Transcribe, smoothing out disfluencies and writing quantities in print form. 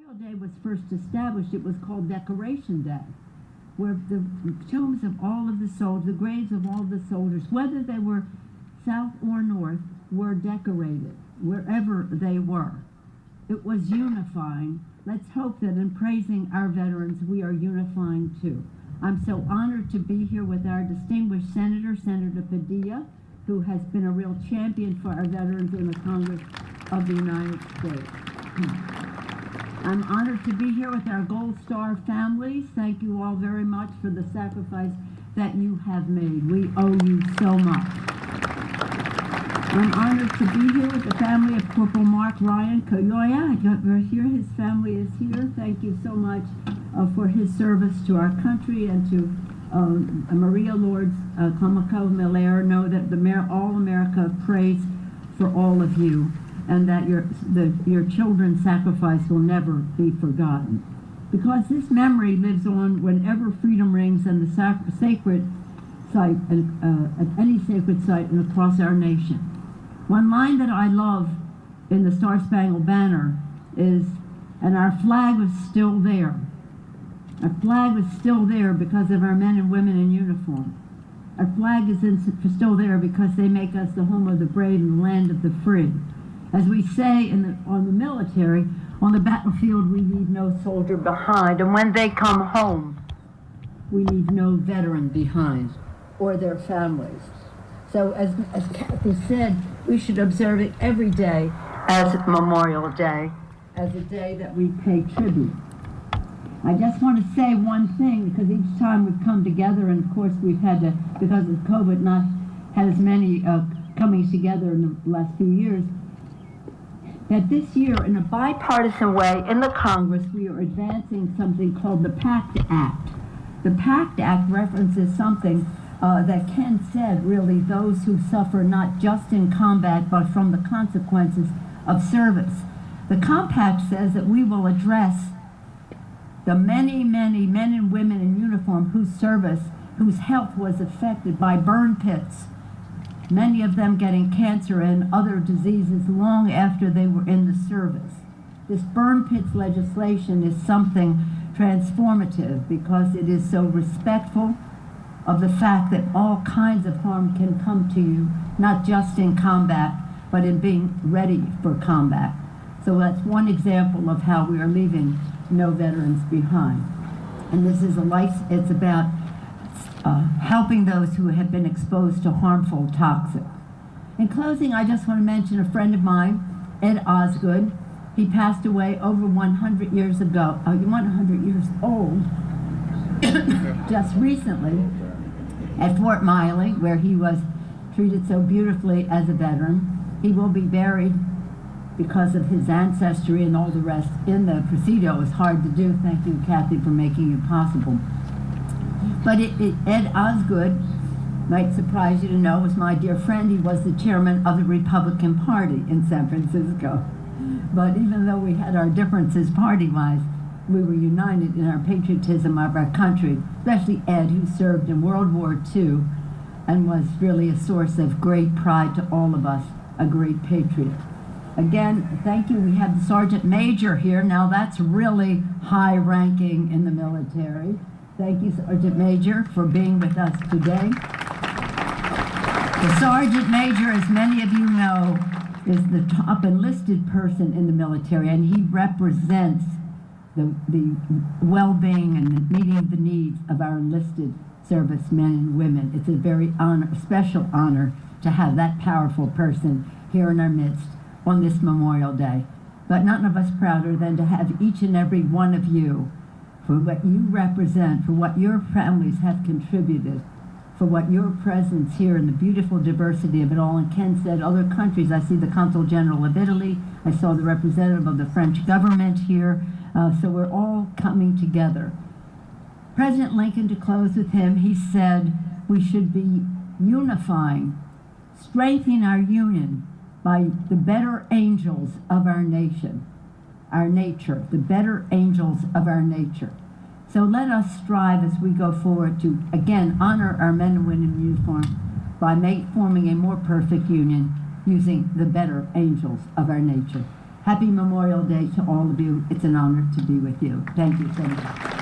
Memorial Day was first established, it was called Decoration Day, where the tombs of all of the soldiers, the graves of all of the soldiers, whether they were south or north, were decorated, wherever they were. It was unifying. Let's hope that in praising our veterans, we are unifying too. I'm so honored to be here with our distinguished Senator, Senator Padilla, who has been a real champion for our veterans in the Congress of the United States. I'm honored to be here with our Gold Star families. Thank you all very much for the sacrifice that you have made. We owe you so much. I'm honored to be here with the family of Corporal Mark Ryan Koyoya. We're here. His family is here. Thank you so much for his service to our country and to Maria Lourdes Kamako Miller. Know that all America prays for all of you, and that your children's sacrifice will never be forgotten. Because this memory lives on whenever freedom rings in the sacred site, at any sacred site and across our nation. One line that I love in the Star-Spangled Banner is, and our flag was still there. Our flag was still there because of our men and women in uniform. Our flag is still there because they make us the home of the brave and the land of the free. As we say on the military, on the battlefield we leave no soldier behind, and when they come home, we leave no veteran behind, or their families. So as Kathy said, we should observe it every day as Memorial Day, as a day that we pay tribute. I just want to say one thing, because each time we've come together, and of course we've had to, because of COVID, not had as many coming together in the last few years, that this year, in a bipartisan way, in the Congress, we are advancing something called the PACT Act. The PACT Act references something that Ken said, really, those who suffer not just in combat, but from the consequences of service. The compact says that we will address the many, many men and women in uniform whose health was affected by burn pits, many of them getting cancer and other diseases long after they were in the service. This burn pits legislation is something transformative because it is so respectful of the fact that all kinds of harm can come to you, not just in combat, but in being ready for combat. So that's one example of how we are leaving no veterans behind. And this is it's about helping those who have been exposed to harmful toxic. In closing, I just want to mention a friend of mine, Ed Osgood. He passed away over 100 years ago, 100 years old, just recently at Fort Miley, where he was treated so beautifully as a veteran. He will be buried because of his ancestry and all the rest in the Presidio. It was hard to do. Thank you, Kathy, for making it possible. But Ed Osgood, might surprise you to know, was my dear friend. He was the chairman of the Republican Party in San Francisco. But even though we had our differences party-wise, we were united in our patriotism of our country, especially Ed, who served in World War II and was really a source of great pride to all of us, a great patriot. Again, thank you. We have the Sergeant Major here. Now that's really high ranking in the military. Thank you, Sergeant Major, for being with us today. The Sergeant Major, as many of you know, is the top enlisted person in the military, and he represents the well-being and meeting the needs of our enlisted servicemen and women. It's a very special honor to have that powerful person here in our midst on this Memorial Day. But none of us prouder than to have each and every one of you, for what you represent, for what your families have contributed, for what your presence here and the beautiful diversity of it all. And Ken said other countries. I see the Consul General of Italy. I saw the representative of the French government here. So we're all coming together. President Lincoln, to close with him, he said we should be unifying, strengthening our union by the better angels of our nation, our nature, the better angels of our nature. So let us strive as we go forward to, again, honor our men and women in uniform by forming a more perfect union using the better angels of our nature. Happy Memorial Day to all of you. It's an honor to be with you. Thank you so much.